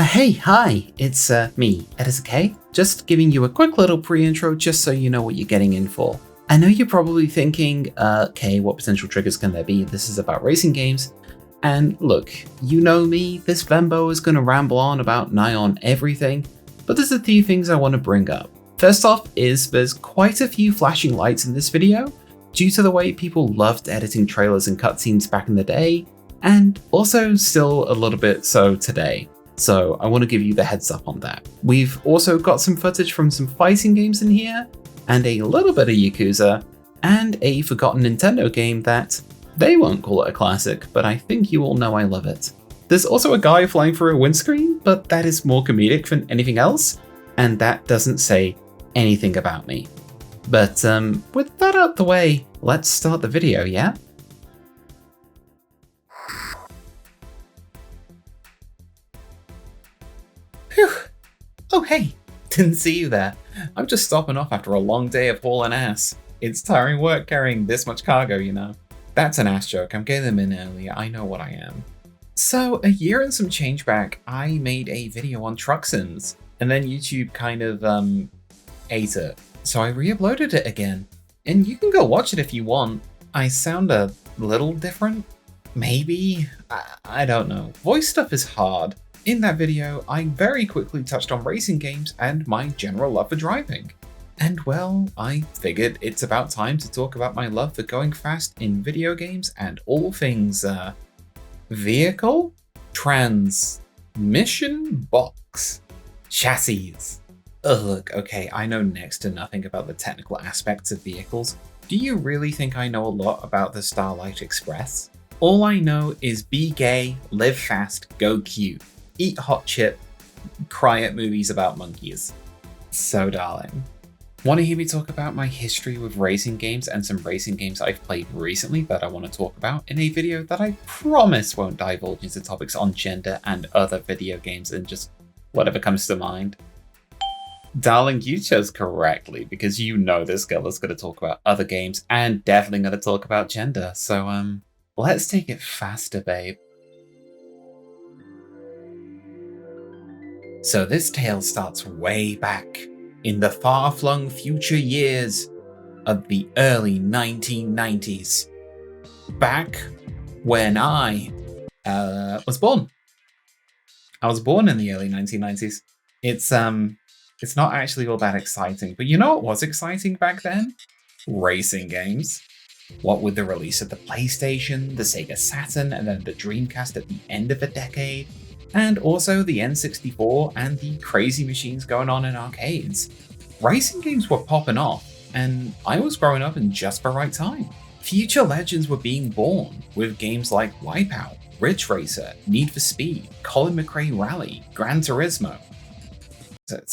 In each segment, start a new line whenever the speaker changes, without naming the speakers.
Hi, it's me, Editor K, just giving you a quick little pre-intro just so you know what you're getting in for. I know you're probably thinking, okay, what potential triggers can there be? This is about racing games. And look, you know me, this Vembo is going to ramble on about nigh on everything, but there's a few things I want to bring up. First off is there's quite a few flashing lights in this video, due to the way people loved editing trailers and cutscenes back in the day, and also still a little bit so today. So I want to give you the heads up on that. We've also got some footage from some fighting games in here, and a little bit of Yakuza, and a forgotten Nintendo game that they won't call it a classic, but I think you all know I love it. There's also a guy flying through a windscreen, but that is more comedic than anything else, and that doesn't say anything about me. But with that out the way, let's start the video, yeah? Phew. Oh hey, didn't see you there. I'm just stopping off after a long day of hauling ass. It's tiring work carrying this much cargo, you know. That's an ass joke, I'm getting them in early, I know what I am. So a year and some change back, I made a video on truck sims, and then YouTube kind of ate it. So I re-uploaded it again, and you can go watch it if you want. I sound a little different, maybe? I don't know. Voice stuff is hard. In that video, I very quickly touched on racing games and my general love for driving. And well, I figured it's about time to talk about my love for going fast in video games and all things, vehicle, transmission box, chassis. Ugh, look, okay, I know next to nothing about the technical aspects of vehicles. Do you really think I know a lot about the Starlight Express? All I know is be gay, live fast, go cute. Eat hot chip, cry at movies about monkeys. So darling. Want to hear me talk about my history with racing games and some racing games I've played recently that I want to talk about in a video that I promise won't divulge into topics on gender and other video games and just whatever comes to mind? Darling, you chose correctly because you know this girl is going to talk about other games and definitely going to talk about gender. So let's take it faster, babe. So this tale starts way back in the far-flung future years of the early 1990s. Back when I was born. I was born in the early 1990s. It's not actually all that exciting, but you know what was exciting back then? Racing games. What with the release of the PlayStation, the Sega Saturn, and then the Dreamcast at the end of the decade, and also the N64 and the crazy machines going on in arcades. Racing games were popping off, and I was growing up in just the right time. Future legends were being born, with games like Wipeout, Ridge Racer, Need for Speed, Colin McRae Rally, Gran Turismo.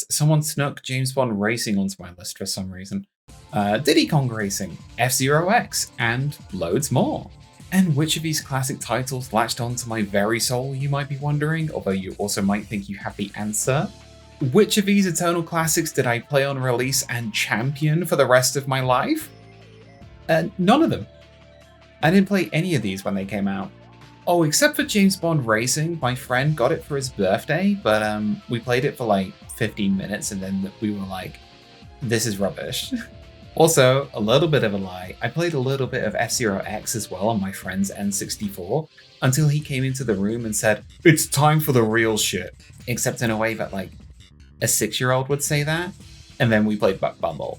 Someone snuck James Bond Racing onto my list for some reason. Diddy Kong Racing, F-Zero X, and loads more. And which of these classic titles latched onto my very soul, you might be wondering, although you also might think you have the answer? Which of these eternal classics did I play on release and champion for the rest of my life? None of them. I didn't play any of these when they came out. Oh, except for James Bond Racing, my friend got it for his birthday, but we played it for like 15 minutes and then we were like, this is rubbish. Also, a little bit of a lie, I played a little bit of F-Zero X as well on my friend's N64, until he came into the room and said, it's time for the real shit. Except in a way that like, a 6-year-old would say that, and then we played Buck Bumble.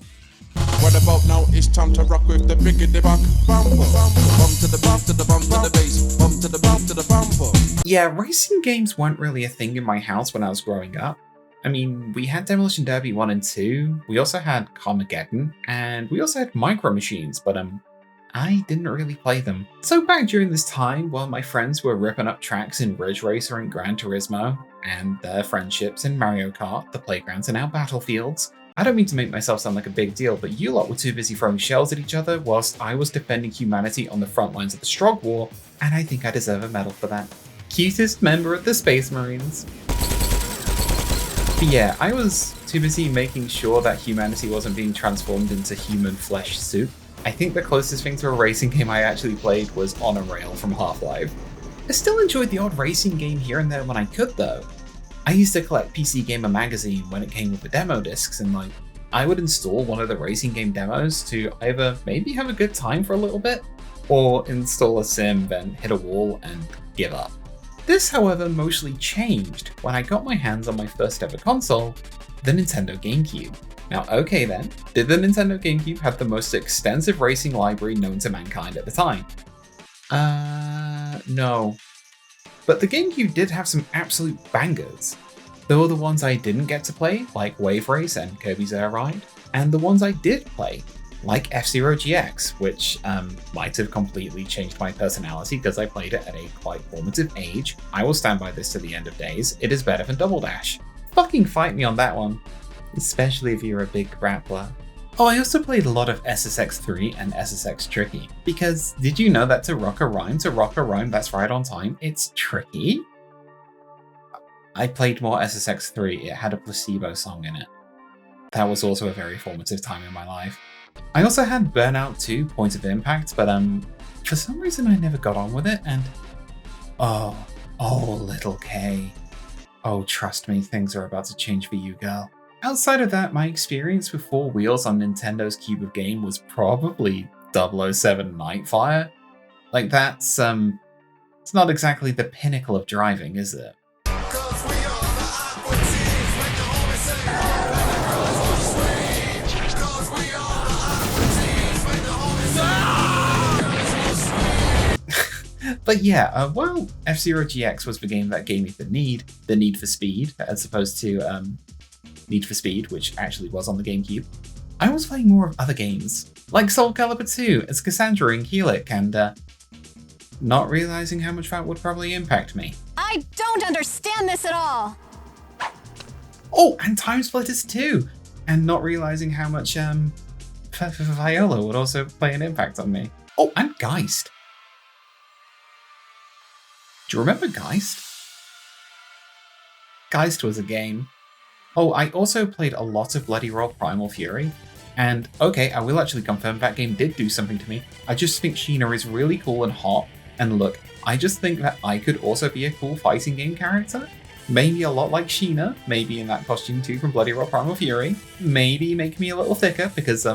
What about now? It's time to rock with the biggity buck bumble. Bum to the bump to the bump to the bass, bump to the bump to the bumble.
Yeah, racing games weren't really a thing in my house when I was growing up. I mean, we had Demolition Derby 1 and 2, we also had Carmageddon, and we also had Micro Machines, but I didn't really play them. So back during this time, while my friends were ripping up tracks in Ridge Racer and Gran Turismo, and their friendships in Mario Kart, the playgrounds and now battlefields, I don't mean to make myself sound like a big deal, but you lot were too busy throwing shells at each other whilst I was defending humanity on the front lines of the Strog War, and I think I deserve a medal for that. Cutest member of the Space Marines. But yeah, I was too busy making sure that humanity wasn't being transformed into human flesh soup. I think the closest thing to a racing game I actually played was On a Rail from Half-Life. I still enjoyed the odd racing game here and there when I could though. I used to collect PC Gamer magazine when it came with the demo discs, and like, I would install one of the racing game demos to either maybe have a good time for a little bit, or install a sim, then hit a wall and give up. This, however, mostly changed when I got my hands on my first ever console, the Nintendo GameCube. Now, okay then, did the Nintendo GameCube have the most extensive racing library known to mankind at the time? No. But the GameCube did have some absolute bangers. There were the ones I didn't get to play, like Wave Race and Kirby's Air Ride, and the ones I did play, like F-Zero GX, which might have completely changed my personality because I played it at a quite formative age. I will stand by this to the end of days. It is better than Double Dash. Fucking fight me on that one. Especially if you're a big grappler. Oh, I also played a lot of SSX3 and SSX Tricky, because did you know that to rock a rhyme that's right on time, it's tricky? I played more SSX3, it had a Placebo song in it. That was also a very formative time in my life. I also had Burnout 2 Point of Impact, but for some reason I never got on with it, and oh, little K. Oh, trust me, things are about to change for you, girl. Outside of that, my experience with 4 wheels on Nintendo's Cube of Game was probably 007 Nightfire. Like that's, it's not exactly the pinnacle of driving, is it? But yeah, while F-Zero GX was the game that gave me the need for speed, as opposed to Need for Speed, which actually was on the GameCube, I was playing more of other games, like Soul Calibur 2 as Cassandra in Keelik, and not realizing how much that would probably impact me.
I don't understand this at all!
Oh, and Time Splitters 2, and not realizing how much Viola would also play an impact on me. Oh, and Geist. Do you remember Geist? Geist was a game. Oh, I also played a lot of Bloody Roar Primal Fury, and okay, I will actually confirm that game did do something to me. I just think Sheena is really cool and hot, and look, I just think that I could also be a cool fighting game character. Maybe a lot like Sheena, maybe in that costume too from Bloody Roar Primal Fury. Maybe make me a little thicker, because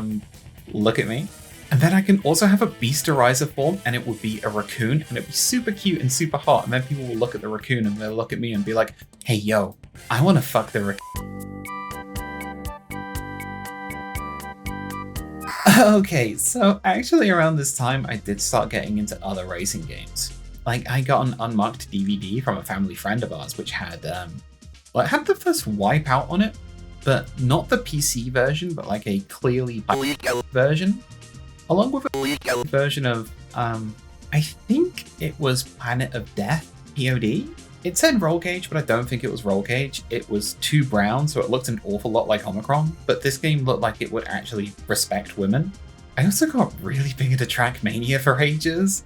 look at me. And then I can also have a Beasterizer form, and it would be a raccoon, and it'd be super cute and super hot, and then people will look at the raccoon and they'll look at me and be like, hey yo, I wanna fuck the raccoon. Okay, so actually around this time I did start getting into other racing games. Like I got an unmarked DVD from a family friend of ours which had well, it had the first Wipeout on it, but not the PC version, but like a clearly version. Along with a version of I think it was Planet of Death, POD. It said Roll Cage, but I don't think it was Roll Cage. It was too brown, so it looked an awful lot like Omicron, but this game looked like it would actually respect women. I also got really big into Trackmania for ages.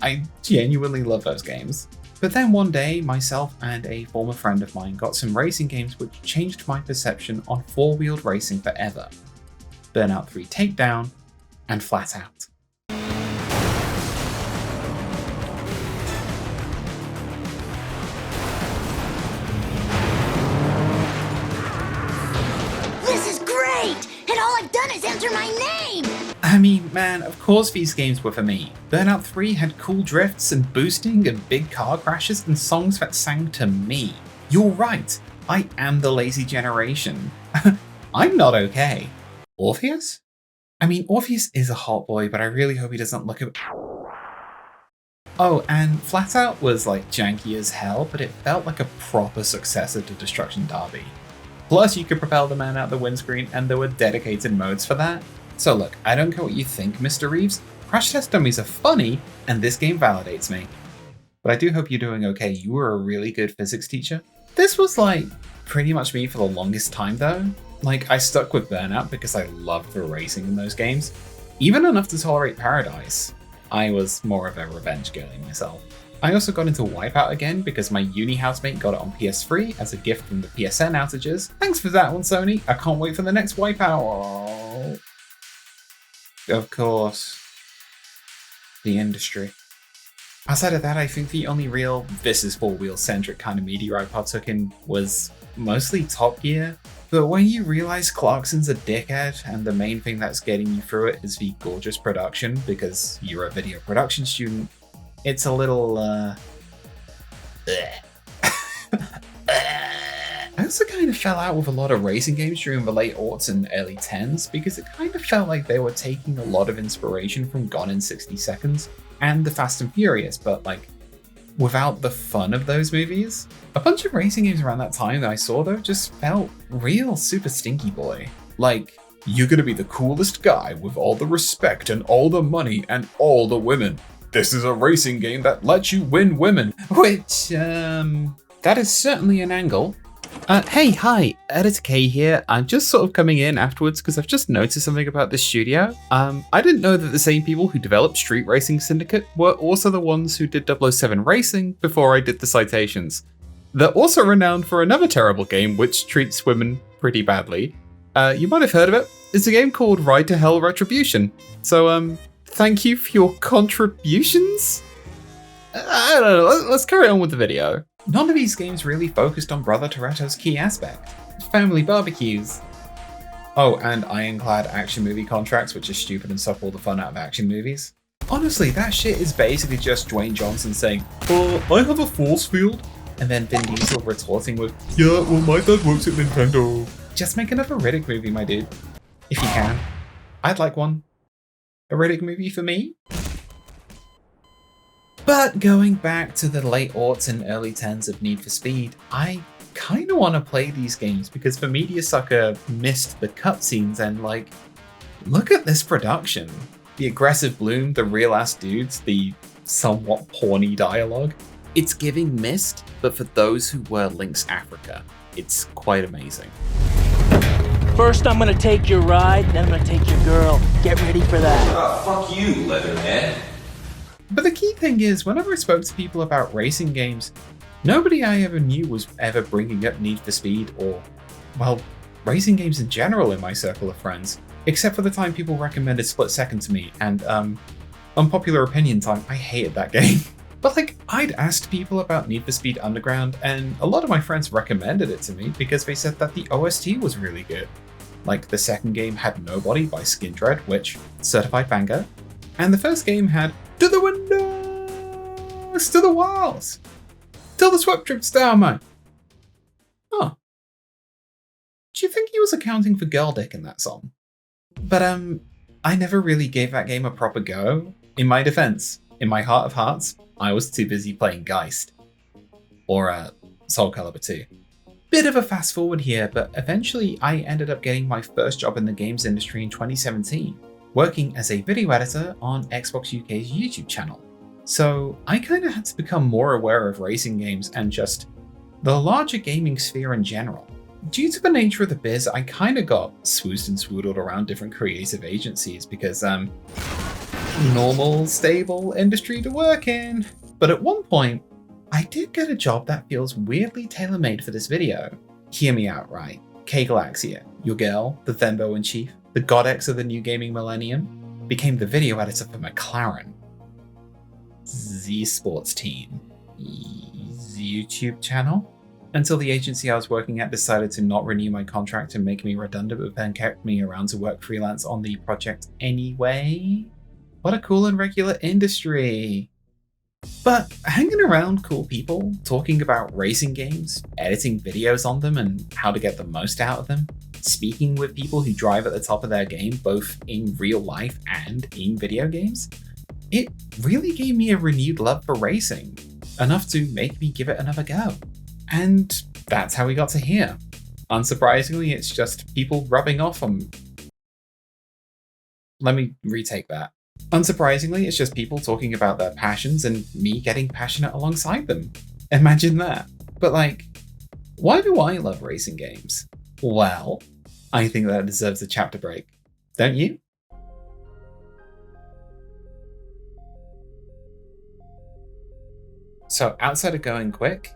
I genuinely love those games. But then one day, myself and a former friend of mine got some racing games which changed my perception on four-wheeled racing forever. Burnout 3 Takedown and Flat Out.
Enter my name!
I mean, man, of course these games were for me. Burnout 3 had cool drifts and boosting and big car crashes and songs that sang to me. You're right, I am the lazy generation. I'm not okay. Orpheus? I mean, Orpheus is a hot boy, but I really hope he doesn't look at... Oh, and Flat Out was like janky as hell, but it felt like a proper successor to Destruction Derby. Plus, you could propel the man out the windscreen, and there were dedicated modes for that. So look, I don't care what you think, Mr. Reeves. Crash Test Dummies are funny, and this game validates me. But I do hope you're doing okay. You were a really good physics teacher. This was like pretty much me for the longest time though. Like, I stuck with Burnout because I loved the racing in those games. Even enough to tolerate Paradise. I was more of a revenge girly myself. I also got into Wipeout again because my uni housemate got it on PS3 as a gift from the PSN outages. Thanks for that one, Sony. I can't wait for the next Wipeout. Oh. Of course. The industry. Outside of that, I think the only real this is four-wheel centric kind of media I partook in was mostly Top Gear. But when you realize Clarkson's a dickhead and the main thing that's getting you through it is the gorgeous production because you're a video production student, it's a little, I also kind of fell out with a lot of racing games during the late aughts and early 10s because it kind of felt like they were taking a lot of inspiration from Gone in 60 Seconds and The Fast and Furious, but like without the fun of those movies. A bunch of racing games around that time that I saw though just felt real super stinky boy. Like, you're gonna be the coolest guy with all the respect and all the money and all the women. This is a racing game that lets you win women. Which, that is certainly an angle. Hey, hi, Editor K here. I'm just sort of coming in afterwards because I've just noticed something about this studio. I didn't know that the same people who developed Street Racing Syndicate were also the ones who did 007 Racing before I did the citations. They're also renowned for another terrible game which treats women pretty badly. You might have heard of it. It's a game called Ride to Hell Retribution. So, thank you for your contributions? I don't know, let's carry on with the video. None of these games really focused on Brother Toretto's key aspect, family barbecues. Oh, and ironclad action movie contracts, which is stupid and suck all the fun out of action movies. Honestly, that shit is basically just Dwayne Johnson saying, I have a force field, and then Vin Diesel retorting with, yeah, well my dad works at Nintendo. Just make another Riddick movie, my dude. If you can. I'd like one. A Riddick movie for me? But going back to the late aughts and early 10s of Need for Speed, I kind of want to play these games because the media sucker missed the cutscenes and like, look at this production. The aggressive bloom, the real ass dudes, the somewhat porny dialogue. It's giving Myst, but for those who were Link's Africa. It's quite amazing.
First I'm gonna take your ride, then I'm gonna take your girl. Get ready for that.
Fuck you, Leatherhead.
But the key thing is, whenever I spoke to people about racing games, nobody I ever knew was ever bringing up Need for Speed or, well, racing games in general in my circle of friends, except for the time people recommended Split Second to me, and, unpopular opinion time, I hated that game. But like, I'd asked people about Need for Speed Underground, and a lot of my friends recommended it to me because they said that the OST was really good. Like, the second game had Nobody by Skindred, which, certified banger, and the first game had To the Windows, to the Walls, till the sweat drips down, mate. Oh. Do you think he was accounting for girl dick in that song? But, I never really gave that game a proper go. In my defense, in my heart of hearts, I was too busy playing Geist. Or, Soul Calibur 2. Bit of a fast forward here, but eventually I ended up getting my first job in the games industry in 2017. Working as a video editor on Xbox UK's YouTube channel. So I kind of had to become more aware of racing games and just the larger gaming sphere in general. Due to the nature of the biz, I kind of got swoosed and swoodled around different creative agencies because, normal, stable industry to work in. But at one point, I did get a job that feels weirdly tailor-made for this video. Hear me out, right? K.Galaxia, your girl, the Thembo-in-Chief, the goddess of the new gaming millennium, became the video editor for McLaren. Z Sports Team. YouTube channel? Until the agency I was working at decided to not renew my contract and make me redundant, but then kept me around to work freelance on the project anyway. What a cool and regular industry. But hanging around cool people, talking about racing games, editing videos on them and how to get the most out of them, speaking with people who drive at the top of their game both in real life and in video games, it really gave me a renewed love for racing, enough to make me give it another go. And that's how we got to here. Unsurprisingly, it's just people rubbing off on... Let me retake that. Unsurprisingly, it's just people talking about their passions and me getting passionate alongside them. Imagine that. But like, why do I love racing games? Well, I think that deserves a chapter break. Don't you? So outside of going quick,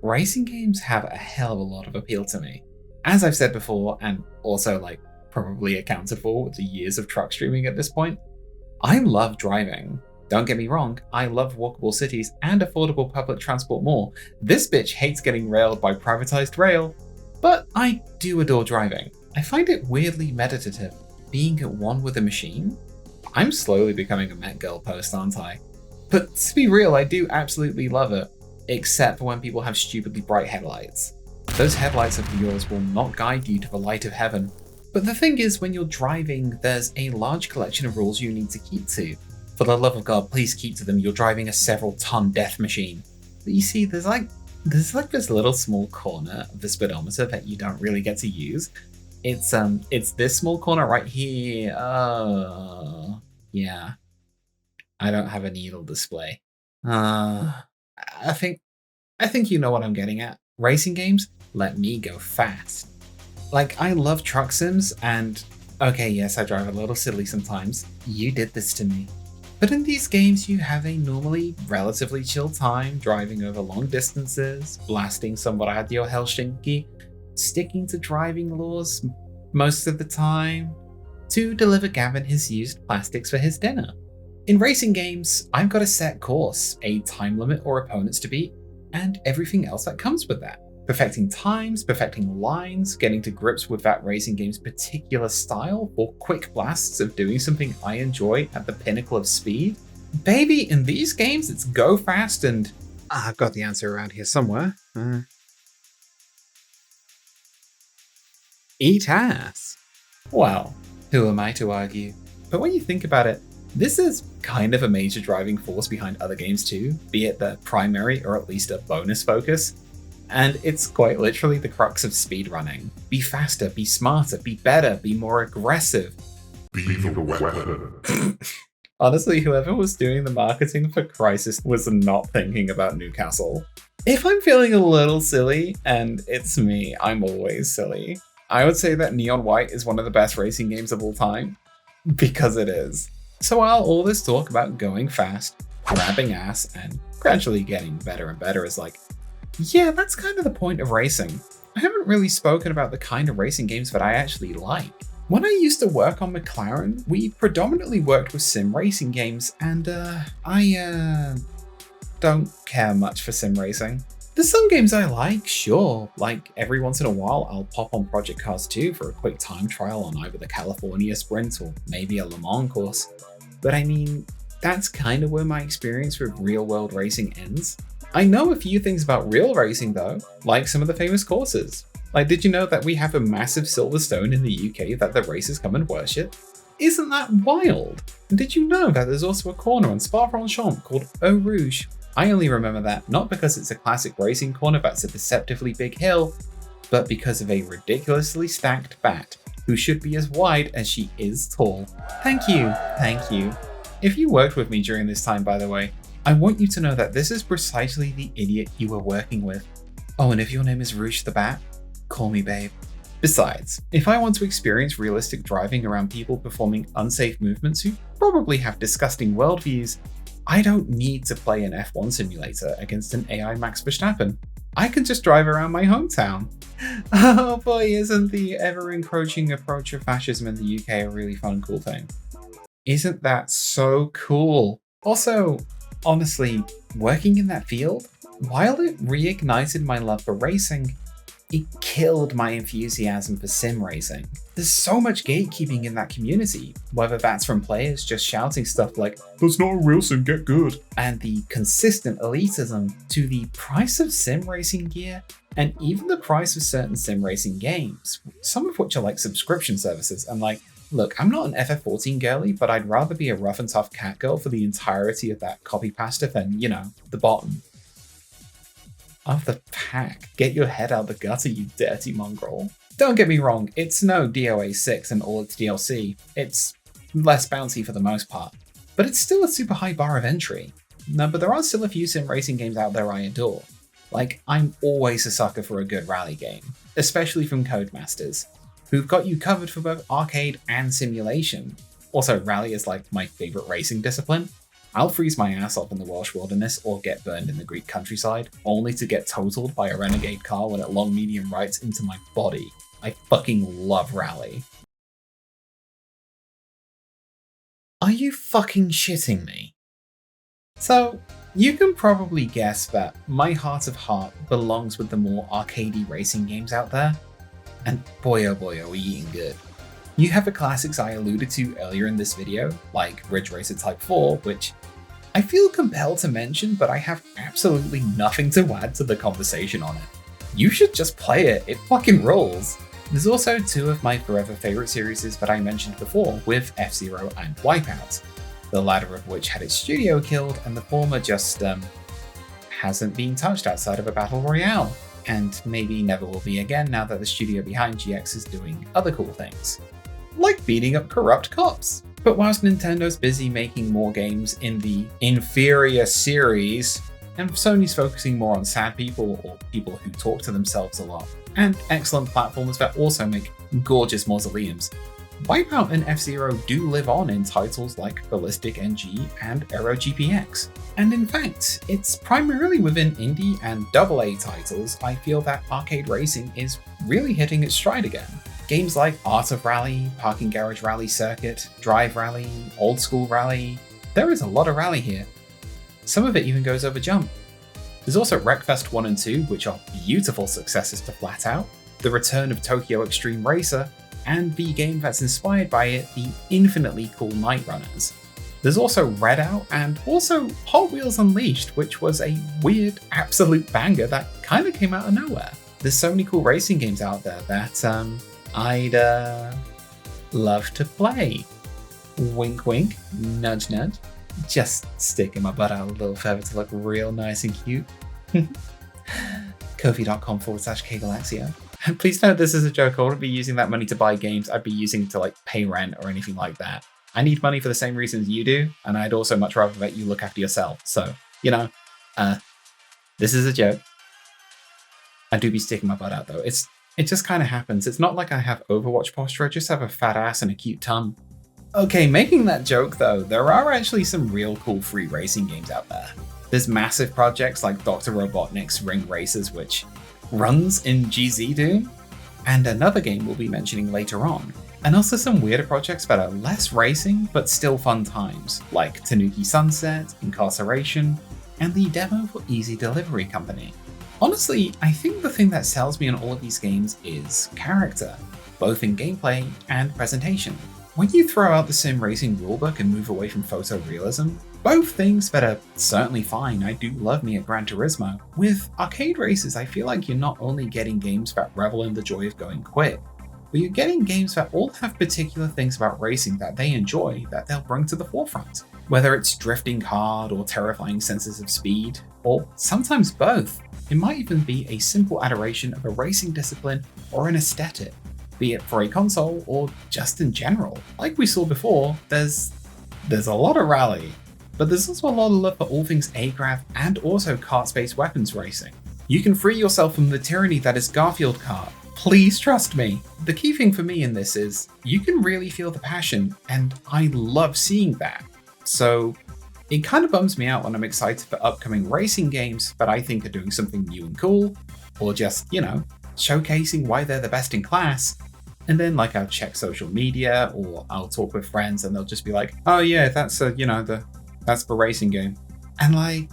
racing games have a hell of a lot of appeal to me. As I've said before, and also like probably accounted for with the years of truck streaming at this point, I love driving. Don't get me wrong, I love walkable cities and affordable public transport more. This bitch hates getting railed by privatized rail, but I do adore driving. I find it weirdly meditative, being at one with a machine. I'm slowly becoming a Met Girl post, aren't I? But to be real, I do absolutely love it, except for when people have stupidly bright headlights. Those headlights of yours will not guide you to the light of heaven. But the thing is, when you're driving, there's a large collection of rules you need to keep to. For the love of God, please keep to them. You're driving a several-ton death machine. But you see, there's like this little small corner of the speedometer that you don't really get to use. It's this small corner right here. Yeah. I don't have a needle display. I think you know what I'm getting at. Racing games, let me go fast. Like, I love truck sims, and okay, yes, I drive a little silly sometimes. You did this to me. But in these games, you have a normally relatively chill time, driving over long distances, blasting some Radio Helsinki, sticking to driving laws most of the time, to deliver Gavin his used plastics for his dinner. In racing games, I've got a set course, a time limit or opponents to beat, and everything else that comes with that. Perfecting times, perfecting lines, getting to grips with that racing game's particular style for quick blasts of doing something I enjoy at the pinnacle of speed. Baby, in these games, it's go fast and... I've got the answer around here somewhere. Eat ass. Well, who am I to argue? But when you think about it, this is kind of a major driving force behind other games too, be it the primary or at least a bonus focus. And it's quite literally the crux of speedrunning. Be faster, be smarter, be better, be more aggressive.
Be the weapon.
Honestly, whoever was doing the marketing for Crysis was not thinking about Newcastle. If I'm feeling a little silly, and it's me, I'm always silly, I would say that Neon White is one of the best racing games of all time. Because it is. So while all this talk about going fast, grabbing ass, and gradually getting better and better is like, yeah, that's kind of the point of racing. I haven't really spoken about the kind of racing games that I actually like. When I used to work on McLaren, we predominantly worked with sim racing games, and I don't care much for sim racing. There's some games I like, sure, like every once in a while I'll pop on Project Cars 2 for a quick time trial on either the California Sprint or maybe a Le Mans course. But I mean, that's kind of where my experience with real world racing ends. I know a few things about real racing though, like some of the famous courses. Like, did you know that we have a massive silver stone in the UK that the racers come and worship? Isn't that wild? And did you know that there's also a corner on Spa-Francorchamps called Eau Rouge? I only remember that not because it's a classic racing corner that's a deceptively big hill, but because of a ridiculously stacked bat, who should be as wide as she is tall. Thank you, thank you. If you worked with me during this time, by the way, I want you to know that this is precisely the idiot you were working with. Oh, and if your name is Rouge the Bat, call me babe. Besides, if I want to experience realistic driving around people performing unsafe movements who probably have disgusting worldviews, I don't need to play an F1 simulator against an AI Max Verstappen. I can just drive around my hometown. Oh boy, isn't the ever-encroaching approach of fascism in the UK a really fun, cool thing? Isn't that so cool? Also, honestly, working in that field, while it reignited my love for racing, it killed my enthusiasm for sim racing. There's so much gatekeeping in that community, whether that's from players just shouting stuff like, "That's not a real sim, get good," and the consistent elitism, to the price of sim racing gear, and even the price of certain sim racing games, some of which are like subscription services. And like, look, I'm not an FF14 girly, but I'd rather be a rough and tough cat girl for the entirety of that copy pasta than, you know, the bottom of the pack. Get your head out the gutter, you dirty mongrel. Don't get me wrong, it's no DOA 6 and all its DLC. It's less bouncy for the most part, but it's still a super high bar of entry. No, but there are still a few sim racing games out there I adore. Like, I'm always a sucker for a good rally game, especially from Codemasters, who've got you covered for both arcade and simulation. Also, rally is like my favorite racing discipline. I'll freeze my ass off in the Welsh wilderness or get burned in the Greek countryside, only to get totaled by a renegade car when it long medium rights into my body. I fucking love rally. Are you fucking shitting me? So, you can probably guess that my heart of heart belongs with the more arcadey racing games out there. And boy oh boy are we eating good. You have the classics I alluded to earlier in this video, like Ridge Racer Type 4, which I feel compelled to mention, but I have absolutely nothing to add to the conversation on it. You should just play it fucking rules. There's also two of my forever favorite series that I mentioned before with F-Zero and Wipeout, the latter of which had its studio killed and the former just hasn't been touched outside of a battle royale, and maybe never will be again now that the studio behind GX is doing other cool things, like beating up corrupt cops. But whilst Nintendo's busy making more games in the inferior series, and Sony's focusing more on sad people or people who talk to themselves a lot, and excellent platformers that also make gorgeous mausoleums, Wipeout and F-Zero do live on in titles like Ballistic NG and Aero GPX. And in fact, it's primarily within indie and AA titles I feel that arcade racing is really hitting its stride again. Games like Art of Rally, Parking Garage Rally Circuit, Drive Rally, Old School Rally, there is a lot of rally here. Some of it even goes over jump. There's also Wreckfest 1 and 2, which are beautiful successors to Flat Out, the return of Tokyo Extreme Racer, and the game that's inspired by it, the infinitely cool Night Runners. There's also Redout and also Hot Wheels Unleashed, which was a weird absolute banger that kind of came out of nowhere. There's so many cool racing games out there that I'd love to play. Wink wink, nudge nudge. Just sticking my butt out a little further to look real nice and cute. Ko-fi.com/K.Galaxia. And please note this is a joke. I wouldn't be using that money to buy games. I'd be using it to like pay rent or anything like that. I need money for the same reasons you do, and I'd also much rather that you look after yourself. So, you know, this is a joke. I do be sticking my butt out though. It just kind of happens. It's not like I have Overwatch posture, I just have a fat ass and a cute tum. Okay, making that joke though, there are actually some real cool free racing games out there. There's massive projects like Dr. Robotnik's Ring Racers, which runs in GZ Doom, and another game we'll be mentioning later on. And also some weirder projects that are less racing, but still fun times, like Tanuki Sunset, Incarceration, and the demo for Easy Delivery Company. Honestly, I think the thing that sells me on all of these games is character, both in gameplay and presentation. When you throw out the sim racing rulebook and move away from photorealism, both things that are certainly fine, I do love me at Gran Turismo. With arcade races, I feel like you're not only getting games that revel in the joy of going quick, but you're getting games that all have particular things about racing that they enjoy that they'll bring to the forefront. Whether it's drifting hard or terrifying senses of speed, or sometimes both. It might even be a simple adoration of a racing discipline or an aesthetic, be it for a console or just in general. Like we saw before, there's a lot of rally, but there's also a lot of love for all things aircraft and also kart-based weapons racing. You can free yourself from the tyranny that is Garfield Kart. Please trust me. The key thing for me in this is you can really feel the passion, and I love seeing that. So it kind of bums me out when I'm excited for upcoming racing games that I think are doing something new and cool, or just, you know, showcasing why they're the best in class. And then like I'll check social media or I'll talk with friends and they'll just be like, oh yeah, that's that's the racing game. And like,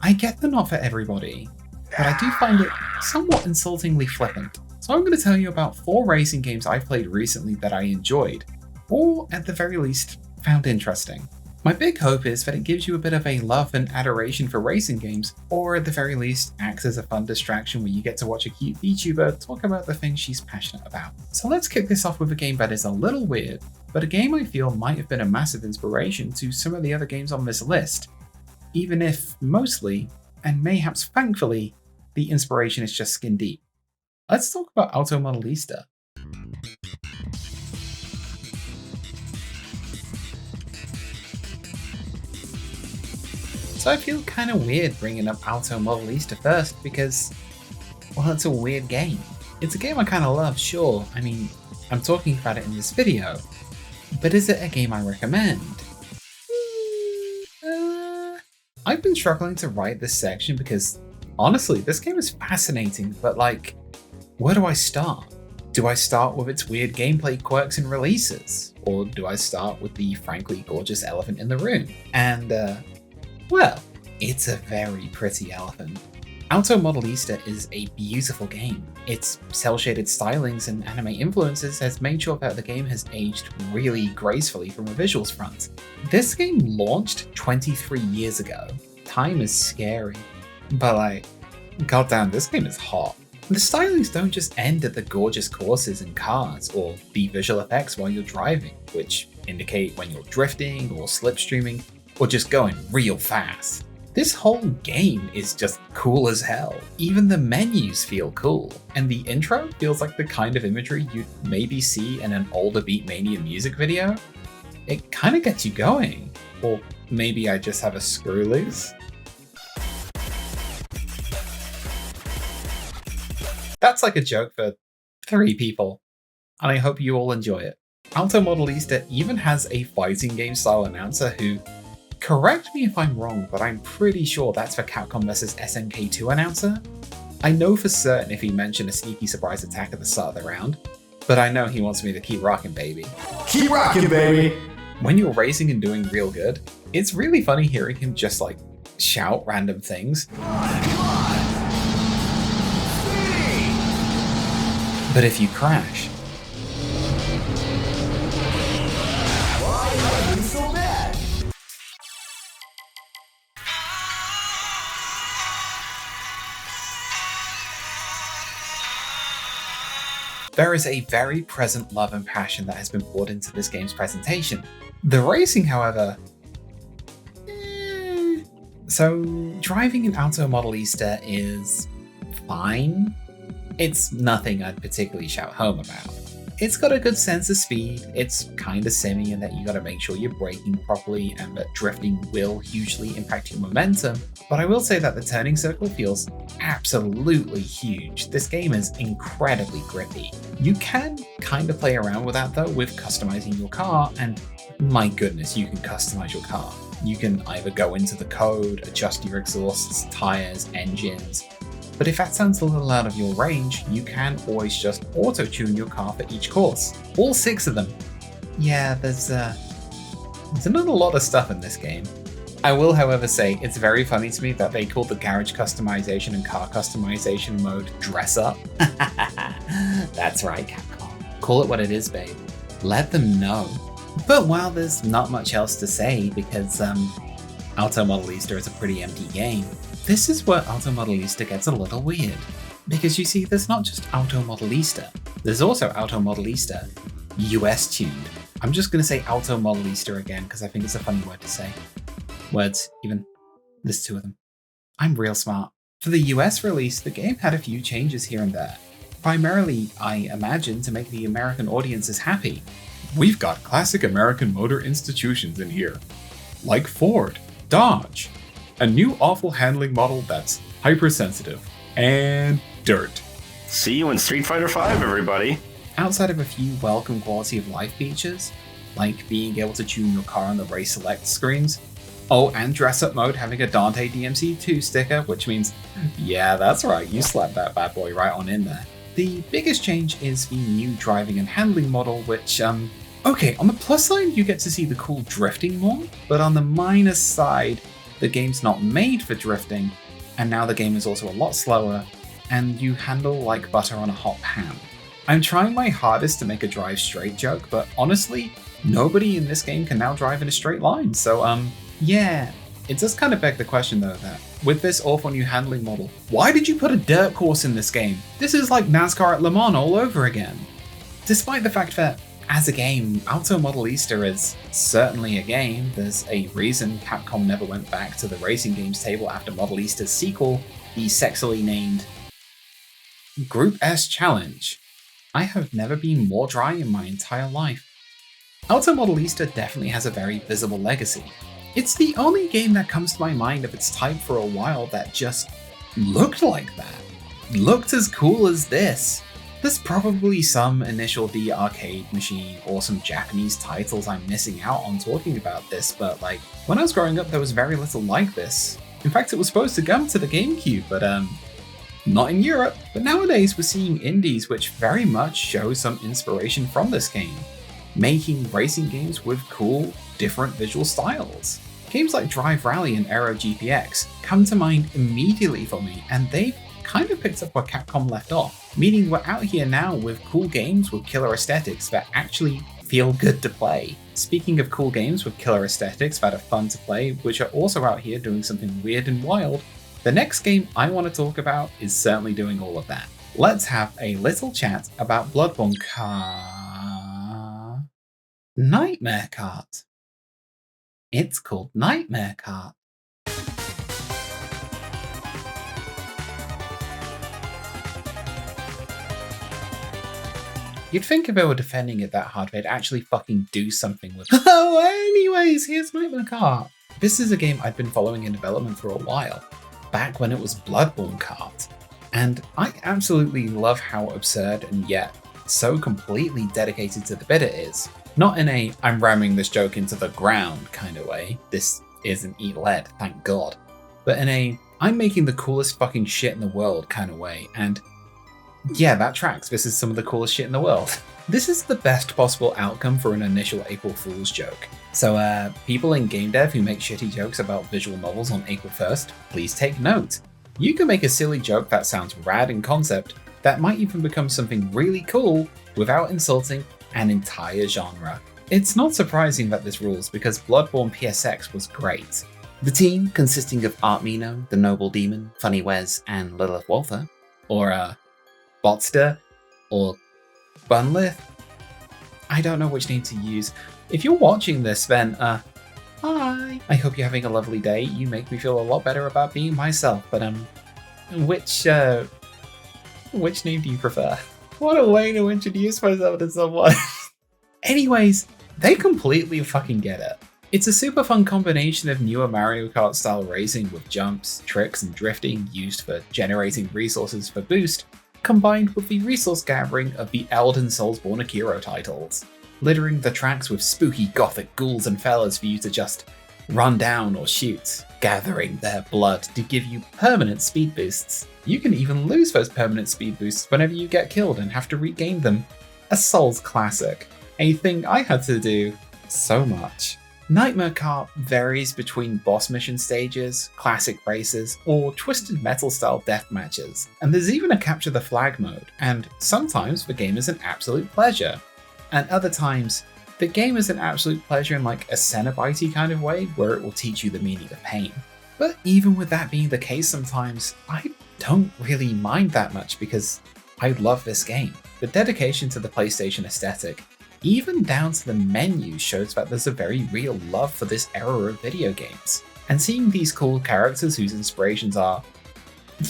I get they're not for everybody, but I do find it somewhat insultingly flippant. So I'm going to tell you about 4 racing games I've played recently that I enjoyed, or at the very least, found interesting. My big hope is that it gives you a bit of a love and adoration for racing games, or at the very least acts as a fun distraction where you get to watch a cute VTuber talk about the things she's passionate about. So let's kick this off with a game that is a little weird, but a game I feel might have been a massive inspiration to some of the other games on this list, even if mostly, and mayhaps thankfully, the inspiration is just skin deep. Let's talk about Auto Modellista. So I feel kind of weird bringing up Auto Modellista first because, well, it's a weird game. It's a game I kind of love, sure. I mean, I'm talking about it in this video. But is it a game I recommend? I've been struggling to write this section because, honestly, this game is fascinating, but like, where do I start? Do I start with its weird gameplay quirks and releases? Or do I start with the frankly gorgeous elephant in the room? And Well, it's a very pretty elephant. Auto Modellista is a beautiful game. Its cel-shaded stylings and anime influences has made sure that the game has aged really gracefully from a visuals front. This game launched 23 years ago. Time is scary. But goddamn, this game is hot. The stylings don't just end at the gorgeous courses and cars, or the visual effects while you're driving, which indicate when you're drifting or slipstreaming, or just going real fast. This whole game is just cool as hell. Even the menus feel cool, and the intro feels like the kind of imagery you'd maybe see in an older Beatmania music video. It kind of gets you going. Or maybe I just have a screw loose? That's like a joke for 3 people, and I hope you all enjoy it. Auto Modellista even has a fighting game style announcer who, correct me if I'm wrong, but I'm pretty sure that's for Capcom vs SNK 2 announcer. I know for certain if he mentioned a sneaky surprise attack at the start of the round, but I know he wants me to keep rocking, baby.
Keep rocking, baby!
When you're racing and doing real good, it's really funny hearing him just shout random things. But if you crash,
why are you so bad?
there is a very present love and passion that has been poured into this game's presentation. The racing, however, So driving in Auto Modellista is fine. It's nothing I'd particularly shout home about. It's got a good sense of speed, it's kinda simmy in that you gotta make sure you're braking properly and that drifting will hugely impact your momentum, but I will say that the turning circle feels absolutely huge. This game is incredibly grippy. You can kinda play around with that though with customizing your car, and my goodness, you can customize your car. You can either go into the code, adjust your exhausts, tires, engines, but if that sounds a little out of your range, you can always just auto-tune your car for each course. All 6 of them. Yeah, there's not a lot of stuff in this game. I will, however, say it's very funny to me that they call the garage customization and car customization mode dress up. That's right, Capcom. Call it what it is, babe. Let them know. But while there's not much else to say because Auto Modellista is a pretty empty game, this is where Auto Modellista gets a little weird. Because you see, there's not just Auto Modellista, there's also Auto Modellista US tuned. I'm just going to say Auto Modellista again because I think it's a funny word to say. Words, even. There's 2 of them. I'm real smart. For the US release, the game had a few changes here and there. Primarily, I imagine, to make the American audiences happy. We've got classic American motor institutions in here, like Ford, Dodge, a new awful handling model that's hypersensitive, and dirt.
See you in Street Fighter V, everybody.
Outside of a few welcome quality of life features, like being able to tune your car on the race select screens, oh, and dress up mode having a Dante DMC2 sticker, which means, yeah, that's right, you slapped that bad boy right on in there. The biggest change is the new driving and handling model, which, okay, on the plus side, you get to see the cool drifting more, but on the minus side, the game's not made for drifting, and now the game is also a lot slower, and you handle like butter on a hot pan. I'm trying my hardest to make a drive straight joke, but honestly, nobody in this game can now drive in a straight line, so yeah. It does kind of beg the question though that, with this awful new handling model, why did you put a dirt course in this game? This is like NASCAR at Le Mans all over again. Despite the fact that, as a game, Auto Modellista is certainly a game. There's a reason Capcom never went back to the racing games table after Modellista's sequel, the sexily named Group S Challenge. I have never been more dry in my entire life. Auto Modellista definitely has a very visible legacy. It's the only game that comes to my mind of its type for a while that just looked like that. Looked as cool as this. There's probably some initial D arcade machine or some Japanese titles I'm missing out on talking about this, but like, when I was growing up there was very little like this. In fact, it was supposed to come to the GameCube, but not in Europe. But nowadays we're seeing indies which very much show some inspiration from this game, making racing games with cool, different visual styles. Games like Drive Rally and Aero GPX come to mind immediately for me, and they've kind of picked up where Capcom left off, meaning we're out here now with cool games with killer aesthetics that actually feel good to play. Speaking of cool games with killer aesthetics that are fun to play, which are also out here doing something weird and wild, the next game I want to talk about is certainly doing all of that. Let's have a little chat about Bloodborne Nightmare Kart. It's called Nightmare Kart. You'd think if I were defending it that hard, they'd actually fucking do something with it. Oh, anyways, here's Nightmare Kart. This is a game I'd been following in development for a while, back when it was Bloodborne Kart. And I absolutely love how absurd and yet so completely dedicated to the bit it is. Not in a I'm ramming this joke into the ground kind of way. This isn't Eat Lead, thank God. But in a I'm making the coolest fucking shit in the world kind of way. And yeah, that tracks. This is some of the coolest shit in the world. This is the best possible outcome for an initial April Fool's joke. So people in game dev who make shitty jokes about visual novels on April 1st, please take note. You can make a silly joke that sounds rad in concept that might even become something really cool without insulting an entire genre. It's not surprising that this rules because Bloodborne PSX was great. The team, consisting of Art Mino, the Noble Demon, Funny Wes, and Lilith Walther, or Botster, or Bunlith? I don't know which name to use. If you're watching this, then, hi! I hope you're having a lovely day. You make me feel a lot better about being myself, but, which name do you prefer? What a way to introduce myself to someone. Anyways, they completely fucking get it. It's a super fun combination of newer Mario Kart style racing with jumps, tricks, and drifting used for generating resources for boost, combined with the resource gathering of the Elden Soulsborne Akiro titles, littering the tracks with spooky gothic ghouls and fellas for you to just run down or shoot, gathering their blood to give you permanent speed boosts. You can even lose those permanent speed boosts whenever you get killed and have to regain them. A Souls classic, a thing I had to do so much. Nightmare Kart varies between boss mission stages, classic races, or twisted metal style death matches, and there's even a capture the flag mode, and sometimes the game is an absolute pleasure, and other times the game is an absolute pleasure in like a Cenobite kind of way where it will teach you the meaning of pain. But even with that being the case sometimes, I don't really mind that much because I love this game. The dedication to the PlayStation aesthetic, even down to the menu, shows that there's a very real love for this era of video games. And seeing these cool characters whose inspirations are,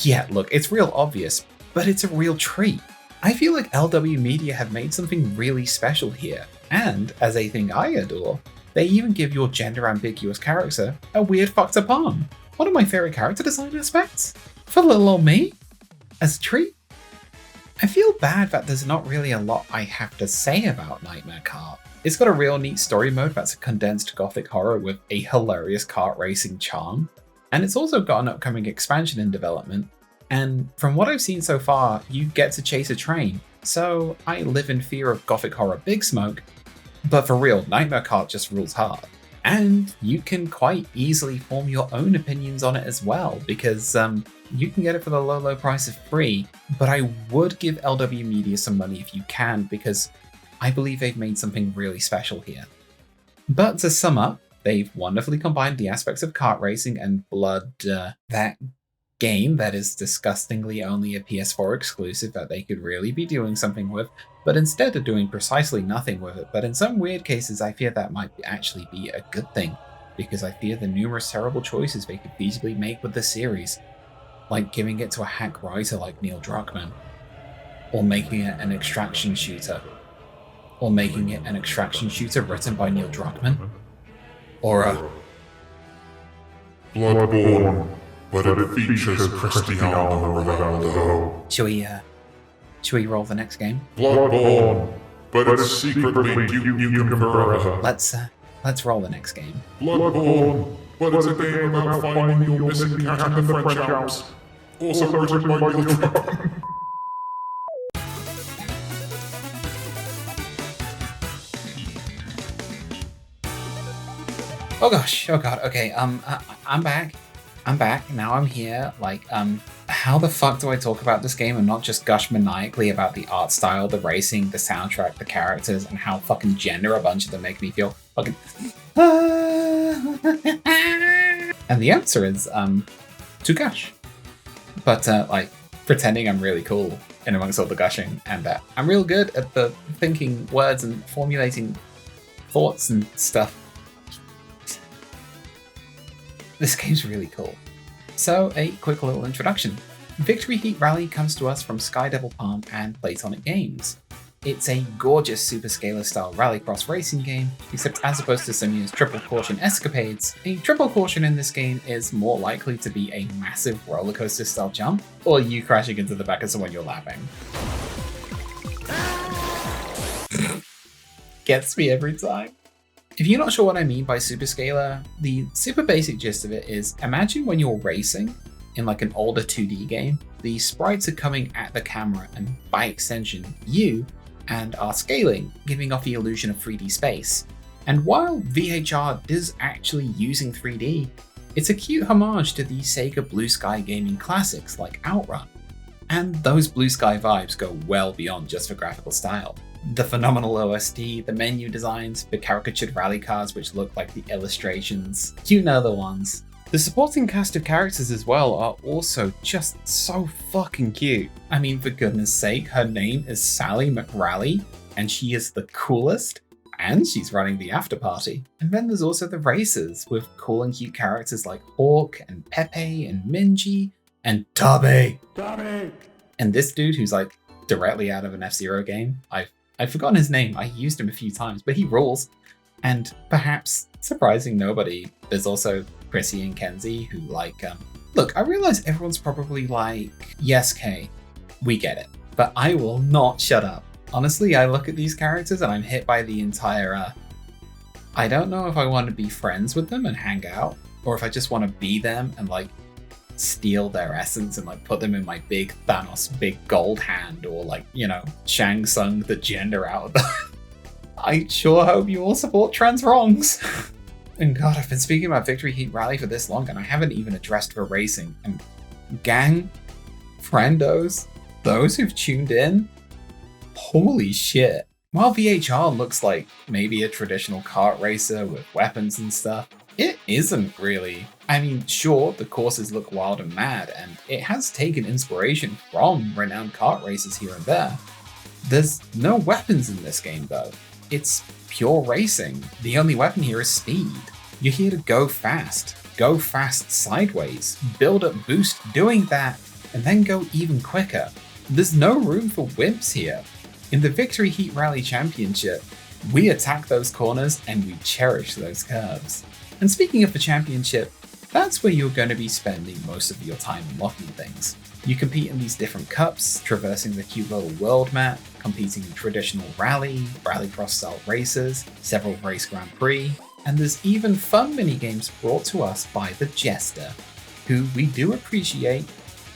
yeah, look, it's real obvious, but it's a real treat. I feel like LW Media have made something really special here, and as a thing I adore, they even give your gender ambiguous character a weird fucked up arm. One of my favorite character design aspects for little old me, as a treat. I feel bad that there's not really a lot I have to say about Nightmare Kart. It's got a real neat story mode that's a condensed gothic horror with a hilarious kart racing charm, and it's also got an upcoming expansion in development, and from what I've seen so far, you get to chase a train, so I live in fear of gothic horror big smoke, but for real, Nightmare Kart just rules hard. And you can quite easily form your own opinions on it as well, because you can get it for the low price of free, but I would give LW Media some money if you can, because I believe they've made something really special here. But to sum up, they've wonderfully combined the aspects of kart racing and blood, that game that is disgustingly only a PS4 exclusive that they could really be doing something with, but instead of doing precisely nothing with it. But in some weird cases, I fear that might actually be a good thing, because I fear the numerous terrible choices they could feasibly make with the series, like giving it to a hack writer like Neil Druckmann, or making it an extraction shooter, written by Neil Druckmann, or a
Bloodborne, but it features Cristiano Ronaldo.
Should we roll the next game?
Bloodborne, but it's secretly Duke Nukem Forever.
Let's roll the next game.
Bloodborne, but it's a game about finding your missing cat in the French Alps. Also written by Neil Druckmann.
Oh gosh, oh god, okay, I'm back. I'm back, now I'm here, like, how the fuck do I talk about this game and not just gush maniacally about the art style, the racing, the soundtrack, the characters, and how fucking gender a bunch of them make me feel fucking... And the answer is, to gush. But, like, pretending I'm really cool in amongst all the gushing, and that I'm real good at the thinking words and formulating thoughts and stuff. This game's really cool. So, a quick little introduction. Victory Heat Rally comes to us from Sky Devil Palm and Platonic Games. It's a gorgeous superscalar style rallycross racing game, except as opposed to Simeon's triple caution escapades, a triple caution in this game is more likely to be a massive rollercoaster style jump, or you crashing into the back of someone you're lapping. Gets me every time. If you're not sure what I mean by superscalar, the super basic gist of it is, imagine when you're racing in like an older 2D game, the sprites are coming at the camera and by extension, you, and are scaling, giving off the illusion of 3D space. And while VHR is actually using 3D, it's a cute homage to the Sega Blue Sky gaming classics like Outrun. And those Blue Sky vibes go well beyond just for graphical style. The phenomenal OST, the menu designs, the caricatured rally cars which look like the illustrations, you know the ones. The supporting cast of characters as well are also just so fucking cute. I mean, for goodness sake, her name is Sally McRally, and she is the coolest, and she's running the after party. And then there's also the racers, with cool and cute characters like Hawk, and Pepe, and Minji, and Tabe! And this dude who's like directly out of an F-Zero game. I've forgotten his name, I used him a few times, but he rules. And perhaps surprising nobody, there's also Chrissy and Kenzie who like, look, I realize everyone's probably like, yes, Kay, we get it, but I will not shut up. Honestly, I look at these characters and I'm hit by the entire, I don't know if I want to be friends with them and hang out, or if I just want to be them and like steal their essence and like put them in my big Thanos big gold hand, or like, you know, Shang Tsung the gender out of them. I sure hope you all support trans wrongs. And god, I've been speaking about Victory Heat Rally for this long and I haven't even addressed for racing. And gang, friendos, those who've tuned in, holy shit. While VHR looks like maybe a traditional kart racer with weapons and stuff, it isn't really. I mean, sure, the courses look wild and mad, and it has taken inspiration from renowned kart races here and there. There's no weapons in this game though. It's pure racing. The only weapon here is speed. You're here to go fast sideways, build up boost doing that, and then go even quicker. There's no room for wimps here. In the Victory Heat Rally Championship, we attack those corners and we cherish those curves. And speaking of the championship, that's where you're going to be spending most of your time unlocking things. You compete in these different cups, traversing the cute little world map, competing in traditional rallycross style races, several race Grand Prix, and there's even fun minigames brought to us by the Jester, who we do appreciate,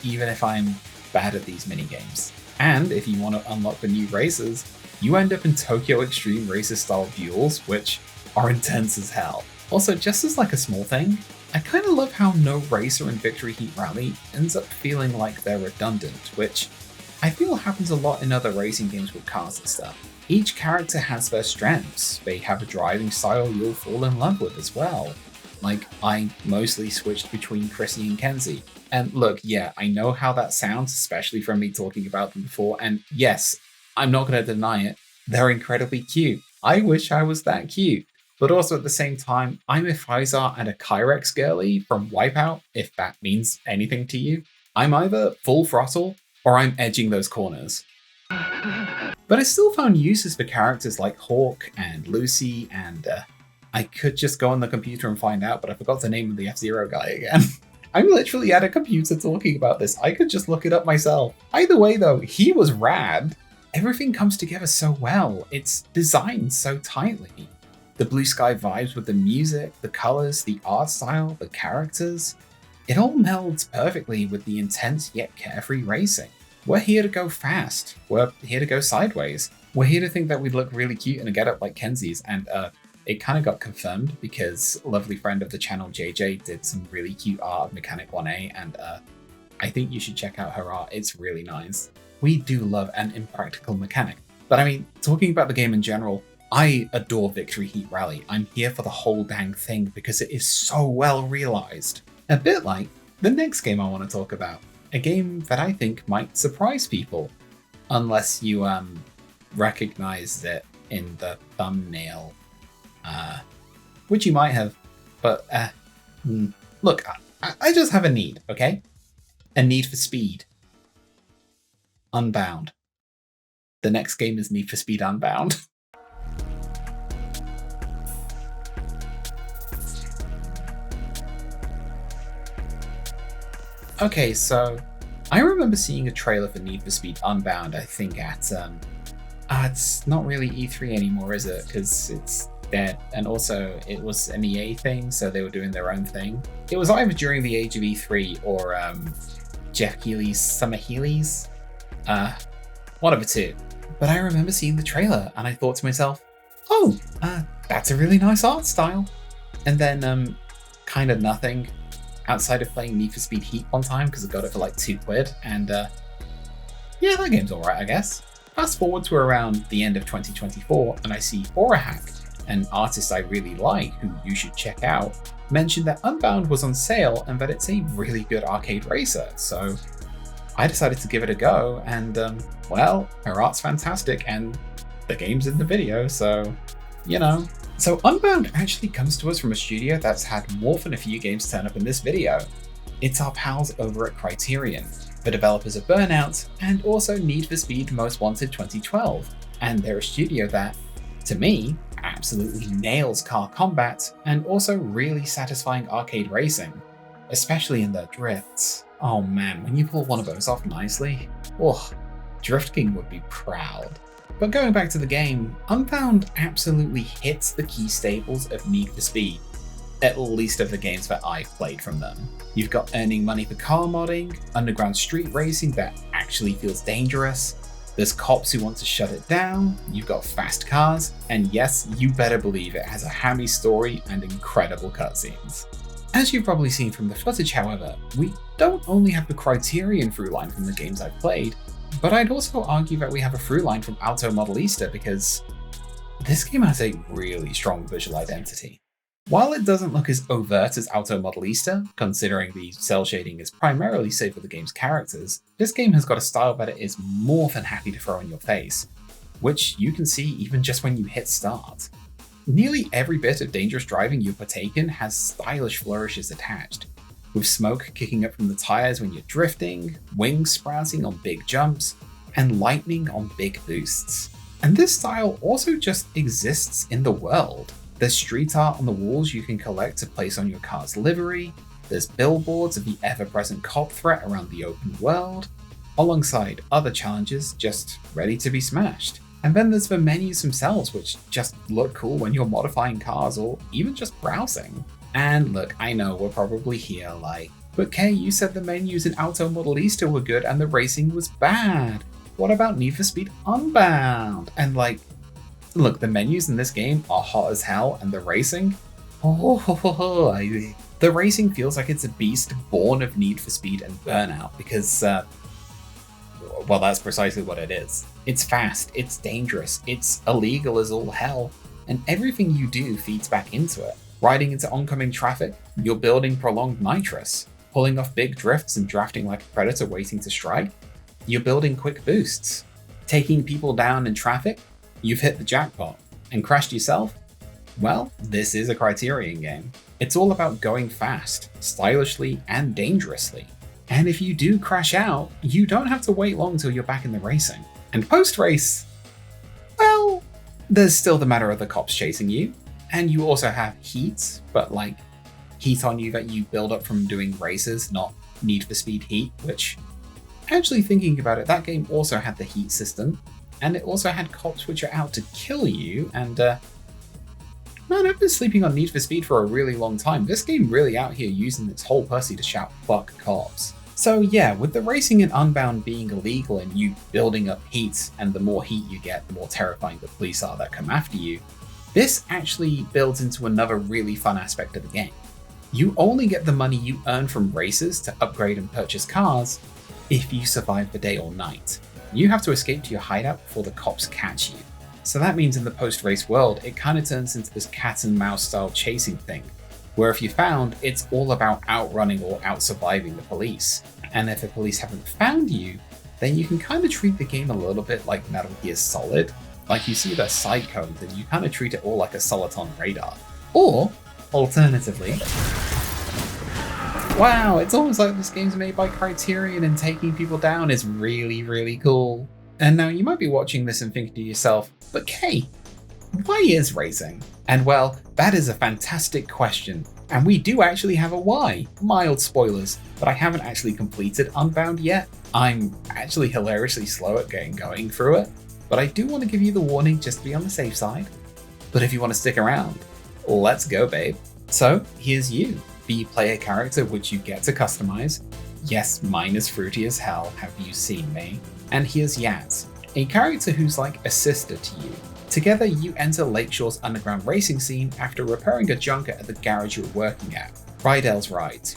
even if I'm bad at these minigames. And if you want to unlock the new races, you end up in Tokyo Extreme Racer style duels, which are intense as hell. Also, just as like a small thing, I kind of love how no racer in Victory Heat Rally ends up feeling like they're redundant, which I feel happens a lot in other racing games with cars and stuff. Each character has their strengths, they have a driving style you'll fall in love with as well. Like, I mostly switched between Chrissy and Kenzie. And look, yeah, I know how that sounds, especially from me talking about them before, and yes, I'm not going to deny it, they're incredibly cute. I wish I was that cute. But also at the same time, I'm a Physar and a Kyrex girly from Wipeout, if that means anything to you. I'm either full throttle, or I'm edging those corners. But I still found uses for characters like Hawk and Lucy, and I could just go on the computer and find out, but I forgot the name of the F-Zero guy again. I'm literally at a computer talking about this, I could just look it up myself. Either way though, he was rad. Everything comes together so well, it's designed so tightly. The blue sky vibes with the music, the colors, the art style, the characters. It all melds perfectly with the intense yet carefree racing. We're here to go fast. We're here to go sideways. We're here to think that we look really cute in a getup like Kenzie's, and it kind of got confirmed because a lovely friend of the channel, JJ, did some really cute art of Mechanic 1A, and I think you should check out her art. It's really nice. We do love an impractical mechanic. But I mean, talking about the game in general, I adore Victory Heat Rally. I'm here for the whole dang thing because it is so well realized. A bit like the next game I want to talk about. A game that I think might surprise people. Unless you recognized it in the thumbnail. Which you might have. But look, I just have a need, okay? A need for speed. Unbound. The next game is Need for Speed Unbound. Okay, so I remember seeing a trailer for Need for Speed Unbound, I think at, it's not really E3 anymore, is it? Because it's dead. And also, it was an EA thing, so they were doing their own thing. It was either during the age of E3 or Jeff Keighley's Summer Heelys. One of the two. But I remember seeing the trailer, and I thought to myself, oh, that's a really nice art style. And then, kind of nothing. Outside of playing Need for Speed Heat one time because I got it for like £2, and yeah, that game's alright, I guess. Fast forward to around the end of 2024, and I see AuraHack, an artist I really like who you should check out, mentioned that Unbound was on sale and that it's a really good arcade racer. So I decided to give it a go, and well, her art's fantastic, and the game's in the video, so you know. So Unbound actually comes to us from a studio that's had more than a few games turn up in this video. It's our pals over at Criterion, the developers of Burnout, and also Need for Speed Most Wanted 2012. And they're a studio that, to me, absolutely nails car combat and also really satisfying arcade racing, especially in their drifts. Oh man, when you pull one of those off nicely, oh, Drift King would be proud. But going back to the game, Unbound absolutely hits the key staples of Need for Speed, at least of the games that I've played from them. You've got earning money for car modding, underground street racing that actually feels dangerous, there's cops who want to shut it down, you've got fast cars, and yes, you better believe it has a hammy story and incredible cutscenes. As you've probably seen from the footage, however, we don't only have the Criterion through line from the games I've played, but I'd also argue that we have a through line from Modellista because this game has a really strong visual identity. While it doesn't look as overt as Modellista, considering the cell shading is primarily saved for the game's characters, this game has got a style that it is more than happy to throw in your face, which you can see even just when you hit start. Nearly every bit of dangerous driving you partake in has stylish flourishes attached, with smoke kicking up from the tires when you're drifting, wings sprouting on big jumps, and lightning on big boosts. And this style also just exists in the world. There's street art on the walls you can collect to place on your car's livery, there's billboards of the ever-present cop threat around the open world, alongside other challenges just ready to be smashed. And then there's the menus themselves, which just look cool when you're modifying cars or even just browsing. And look, I know we're probably here like, but Kay, you said the menus in Modellista were good and the racing was bad. What about Need for Speed Unbound? And like, look, the menus in this game are hot as hell, and the racing, the racing feels like it's a beast born of Need for Speed and Burnout because, well, that's precisely what it is. It's fast, it's dangerous, it's illegal as all hell, and everything you do feeds back into it. Riding into oncoming traffic, you're building prolonged nitrous. Pulling off big drifts and drafting like a predator waiting to strike, you're building quick boosts. Taking people down in traffic, you've hit the jackpot. And crashed yourself? Well, this is a Criterion game. It's all about going fast, stylishly, and dangerously. And if you do crash out, you don't have to wait long till you're back in the racing. And post-race, well, there's still the matter of the cops chasing you. And you also have heat, but like heat on you that you build up from doing races, not Need for Speed Heat, which, actually thinking about it, that game also had the heat system, and it also had cops which are out to kill you, and man, I've been sleeping on Need for Speed for a really long time. This game really out here using its whole pussy to shout fuck cops. So yeah, with the racing in Unbound being illegal and you building up heat, and the more heat you get, the more terrifying the police are that come after you, This actually builds into another really fun aspect of the game. You only get the money you earn from races to upgrade and purchase cars if you survive the day or night. You have to escape to your hideout before the cops catch you. So that means in the post-race world, it kind of turns into this cat and mouse style chasing thing, where if you're found, it's all about outrunning or out-surviving the police. And if the police haven't found you, then you can kind of treat the game a little bit like Metal Gear Solid. Like you see the side codes and you kind of treat it all like a Soliton radar. Or, alternatively, wow, it's almost like this game's made by Criterion and taking people down is really, really cool. And now you might be watching this and thinking to yourself, but Kay, why is racing? And well, that is a fantastic question. And we do actually have a why. Mild spoilers, but I haven't actually completed Unbound yet. I'm actually hilariously slow at getting going through it, but I do want to give you the warning just to be on the safe side. But if you want to stick around, let's go, babe. So here's you, the player character which you get to customize. Yes, mine is fruity as hell, have you seen me? And here's Yaz, a character who's like a sister to you. Together, you enter Lakeshore's underground racing scene after repairing a junker at the garage you're working at, Rydel's Rides,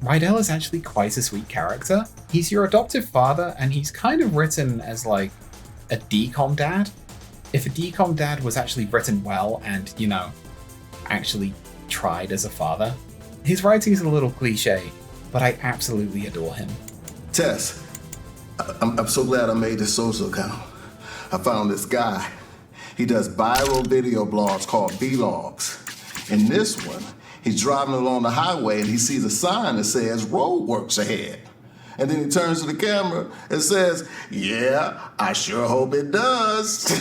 Rydell is actually quite a sweet character. He's your adoptive father, and he's kind of written as like a decom dad. If a decom dad was actually written well and, you know, actually tried as a father. His writing is a little cliche, but I absolutely adore him.
Tess, I'm so glad I made this social account. I found this guy. He does viral video blogs called vlogs. In this one, he's driving along the highway and he sees a sign that says roadworks ahead. And then he turns to the camera and says, "Yeah, I sure hope it does."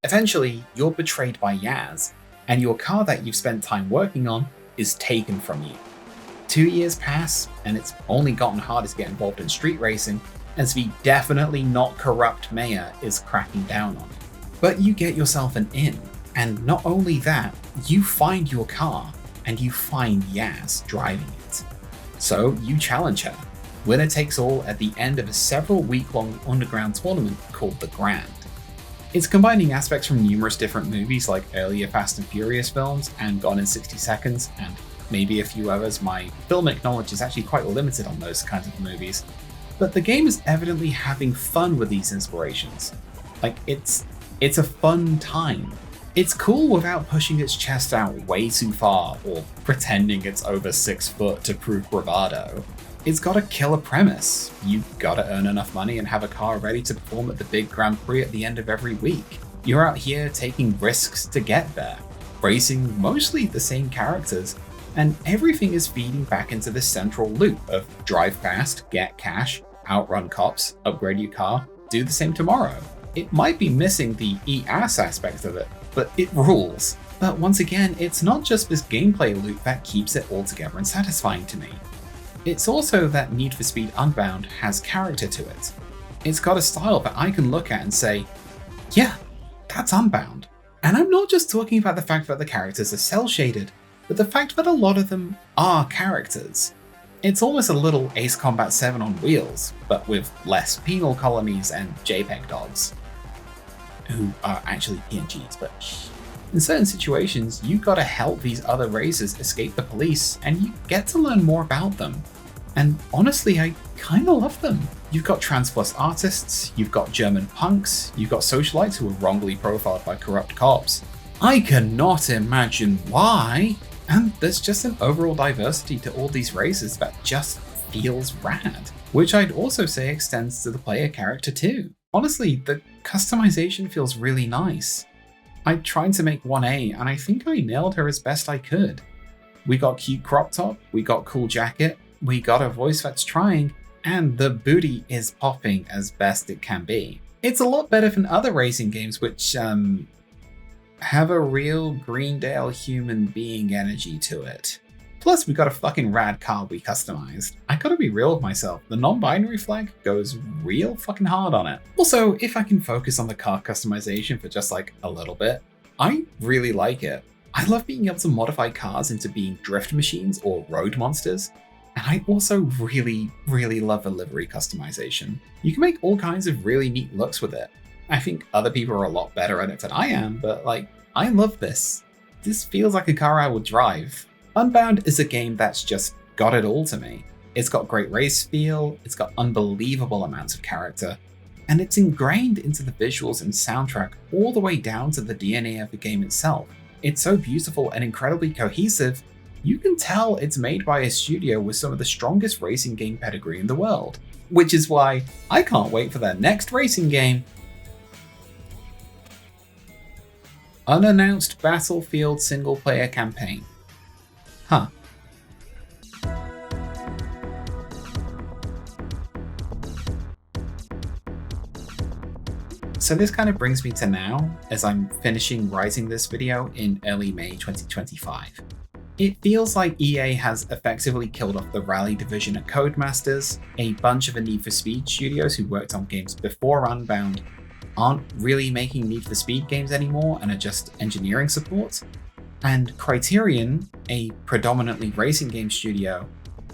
Eventually, you're betrayed by Yaz, and your car that you've spent time working on is taken from you. 2 years pass, and it's only gotten harder to get involved in street racing, as the definitely not corrupt mayor is cracking down on it. But you get yourself an in, and not only that, you find your car, and you find Yaz driving it. So you challenge her. Winner takes all at the end of a several week-long underground tournament called The Grand. It's combining aspects from numerous different movies like earlier Fast and Furious films and Gone in 60 Seconds, and maybe a few others. My filmic knowledge is actually quite limited on those kinds of movies. But the game is evidently having fun with these inspirations. Like, it's a fun time. It's cool without pushing its chest out way too far or pretending it's over 6 foot to prove bravado. It's got a killer premise. You've got to earn enough money and have a car ready to perform at the big Grand Prix at the end of every week. You're out here taking risks to get there, racing mostly the same characters, and everything is feeding back into this central loop of drive fast, get cash, outrun cops, upgrade your car, do the same tomorrow. It might be missing the eat ass aspect of it, but it rules. But once again, it's not just this gameplay loop that keeps it all together and satisfying to me. It's also that Need for Speed Unbound has character to it. It's got a style that I can look at and say, yeah, that's Unbound. And I'm not just talking about the fact that the characters are cel-shaded, but the fact that a lot of them are characters. It's almost a little Ace Combat 7 on wheels, but with less penal colonies and JPEG dogs. Who are actually PNGs, but in certain situations, you've got to help these other racers escape the police, and you get to learn more about them. And honestly, I kinda love them. You've got trans plus artists, you've got German punks, you've got socialites who are wrongly profiled by corrupt cops. I cannot imagine why. And there's just an overall diversity to all these races that just feels rad, which I'd also say extends to the player character too. Honestly, the customization feels really nice. I tried to make 1A and I think I nailed her as best I could. We got cute crop top, we got cool jacket, we got a voice that's trying, and the booty is popping as best it can be. It's a lot better than other racing games which have a real Greendale human being energy to it. Plus, we got a fucking rad car we customized. I gotta be real with myself, the non-binary flag goes real fucking hard on it. Also, if I can focus on the car customization for just like a little bit, I really like it. I love being able to modify cars into being drift machines or road monsters. And I also really, really love the livery customization. You can make all kinds of really neat looks with it. I think other people are a lot better at it than I am, but like, I love this. This feels like a car I would drive. Unbound is a game that's just got it all to me. It's got great race feel, it's got unbelievable amounts of character, and it's ingrained into the visuals and soundtrack all the way down to the DNA of the game itself. It's so beautiful and incredibly cohesive, you can tell it's made by a studio with some of the strongest racing game pedigree in the world. Which is why I can't wait for their next racing game. Unannounced Battlefield single-player campaign. Huh. So this kind of brings me to now, as I'm finishing writing this video in early May 2025. It feels like EA has effectively killed off the Rally division at Codemasters. A bunch of the Need for Speed studios who worked on games before Unbound aren't really making Need for Speed games anymore and are just engineering support. And Criterion, a predominantly racing game studio,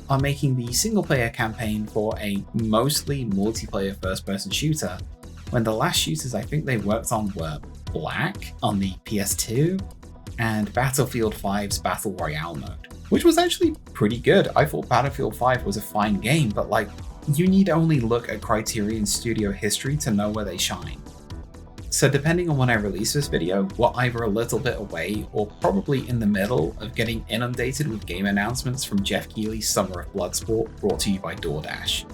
are making the single-player campaign for a mostly multiplayer first-person shooter, when the last shooters I think they worked on were Black on the PS2, and Battlefield 5's Battle Royale mode, which was actually pretty good. I thought Battlefield 5 was a fine game, but like, you need only look at Criterion studio history to know where they shine. So depending on when I release this video, we're either a little bit away or probably in the middle of getting inundated with game announcements from Jeff Keighley's Summer of Bloodsport brought to you by DoorDash.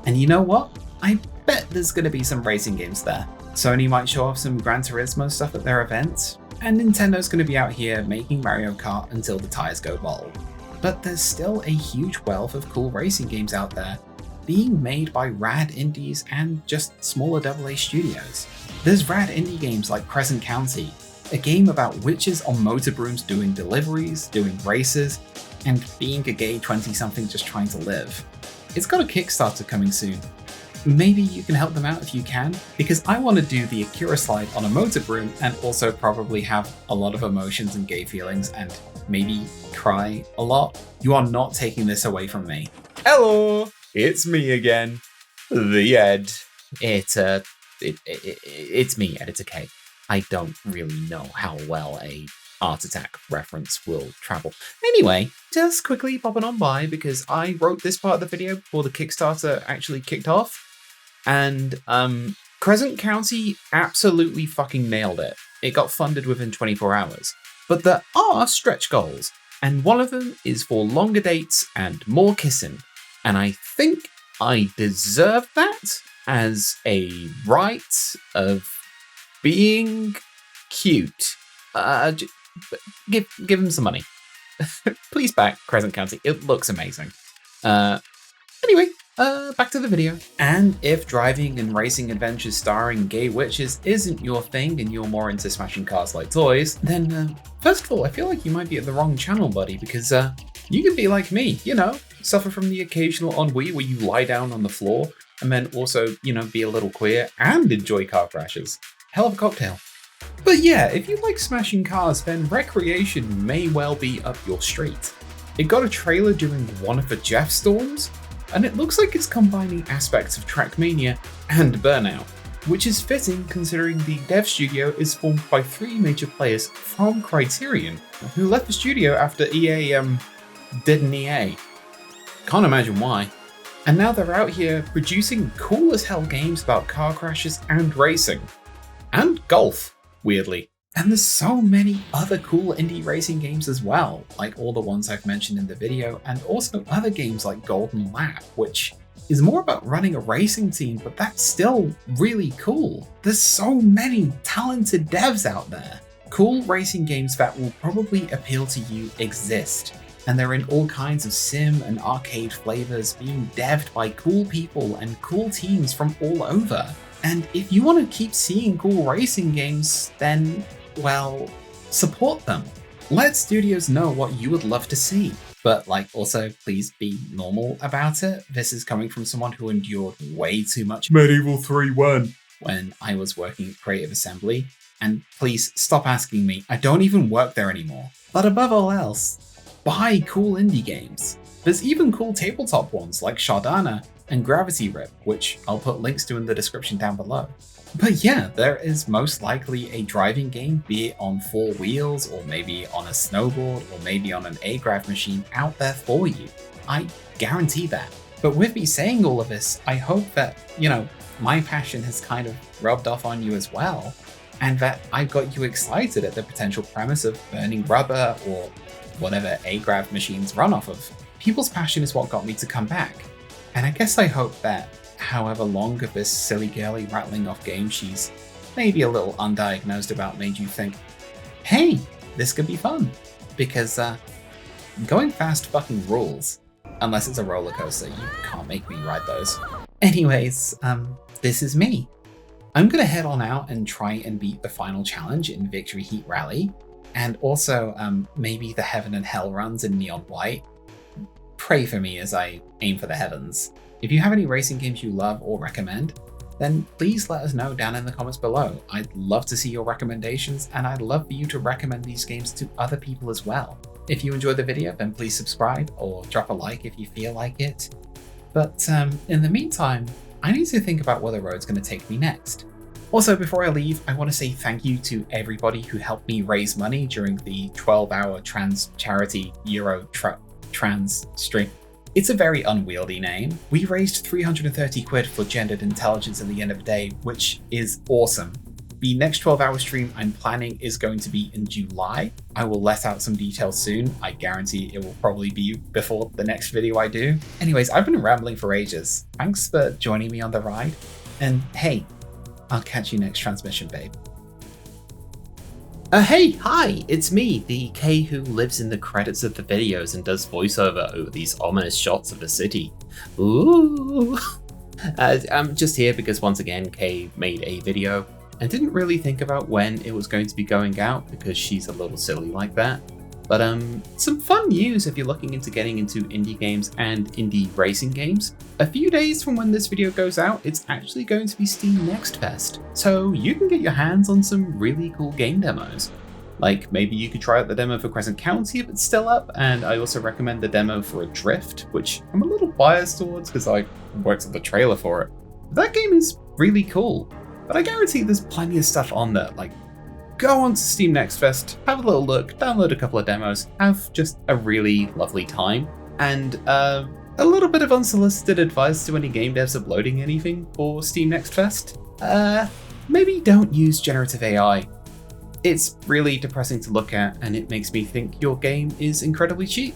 And you know what? I bet there's going to be some racing games there. Sony might show off some Gran Turismo stuff at their event, and Nintendo's going to be out here making Mario Kart until the tires go bald. But there's still a huge wealth of cool racing games out there, being made by rad indies and just smaller AA studios. There's rad indie games like Crescent County, a game about witches on motor brooms doing deliveries, doing races, and being a gay 20-something just trying to live. It's got a Kickstarter coming soon. Maybe you can help them out if you can, because I want to do the Akira slide on a motor broom and also probably have a lot of emotions and gay feelings and maybe cry a lot. You are not taking this away from me. Hello, it's me again, the Ed. It's me, Ed. It's okay. I don't really know how well a Art Attack reference will travel. Anyway, just quickly popping on by because I wrote this part of the video before the Kickstarter actually kicked off. And Crescent County absolutely fucking nailed it. It got funded within 24 hours. But there are stretch goals, and one of them is for longer dates and more kissing. And I think I deserve that as a right of being cute. Give him some money. Please back Crescent County. It looks amazing. Anyway, back to the video. And if driving and racing adventures starring gay witches isn't your thing and you're more into smashing cars like toys, then first of all, I feel like you might be at the wrong channel, buddy, because you can be like me, you know, suffer from the occasional ennui where you lie down on the floor and then also, you know, be a little queer and enjoy car crashes. Hell of a cocktail. But yeah, if you like smashing cars, then Recreation may well be up your street. It got a trailer during one of the Jeff Storms, and it looks like it's combining aspects of Trackmania and Burnout, which is fitting considering the dev studio is formed by 3 major players from Criterion, who left the studio after EA did an EA. Can't imagine why. And now they're out here producing cool as hell games about car crashes and racing. And golf, weirdly. And there's so many other cool indie racing games as well, like all the ones I've mentioned in the video, and also other games like Golden Lap, which is more about running a racing team, but that's still really cool. There's so many talented devs out there. Cool racing games that will probably appeal to you exist, and they're in all kinds of sim and arcade flavors being devved by cool people and cool teams from all over. And if you want to keep seeing cool racing games, then, well, support them. Let studios know what you would love to see. But like, also, please be normal about it. This is coming from someone who endured way too much Medieval 3-1 when I was working at Creative Assembly. And please stop asking me. I don't even work there anymore. But above all else, buy cool indie games. There's even cool tabletop ones like Shardana and Gravity Rip, which I'll put links to in the description down below. But yeah, there is most likely a driving game, be it on 4 wheels, or maybe on a snowboard, or maybe on an agrav machine out there for you. I guarantee that. But with me saying all of this, I hope that, my passion has kind of rubbed off on you as well, and that I got you excited at the potential premise of burning rubber or whatever agrav machines run off of. People's passion is what got me to come back. And I guess I hope that however long of this silly girly rattling off game she's maybe a little undiagnosed about made you think, hey, this could be fun. Because going fast fucking rules. Unless it's a roller coaster, you can't make me ride those. Anyways, this is me. I'm gonna head on out and try and beat the final challenge in Victory Heat Rally, and also maybe the Heaven and Hell runs in Neon White. Pray for me as I aim for the heavens. If you have any racing games you love or recommend, then please let us know down in the comments below. I'd love to see your recommendations, and I'd love for you to recommend these games to other people as well. If you enjoyed the video, then please subscribe or drop a like if you feel like it. But in the meantime, I need to think about where the road's going to take me next. Also, before I leave, I want to say thank you to everybody who helped me raise money during the 12-hour trans charity Euro trans stream. It's a very unwieldy name. We raised 330 quid for gendered intelligence at the end of the day, which is awesome. The next 12-hour stream I'm planning is going to be in July. I will let out some details soon. I guarantee it will probably be before the next video I do. Anyways, I've been rambling for ages. Thanks for joining me on the ride. And hey, I'll catch you next transmission, babe. Hey, hi, it's me, the K who lives in the credits of the videos and does voiceover over these ominous shots of the city. Ooh. I'm just here because once again, K made a video and didn't really think about when it was going to be going out because she's a little silly like that. But some fun news if you're looking into getting into indie games and indie racing games. A few days from when this video goes out, it's actually going to be Steam Next Fest, so you can get your hands on some really cool game demos. Like maybe you could try out the demo for Crescent County if it's still up, and I also recommend the demo for Adrift, which I'm a little biased towards because I worked on the trailer for it. That game is really cool. But I guarantee there's plenty of stuff on there, like go on to Steam Next Fest, have a little look, download a couple of demos, have just a really lovely time, and a little bit of unsolicited advice to any game devs uploading anything for Steam Next Fest. Maybe don't use generative AI. It's really depressing to look at, and it makes me think your game is incredibly cheap.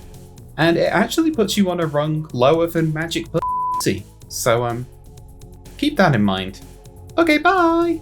And it actually puts you on a rung lower than magic pussy. So keep that in mind. Okay, bye!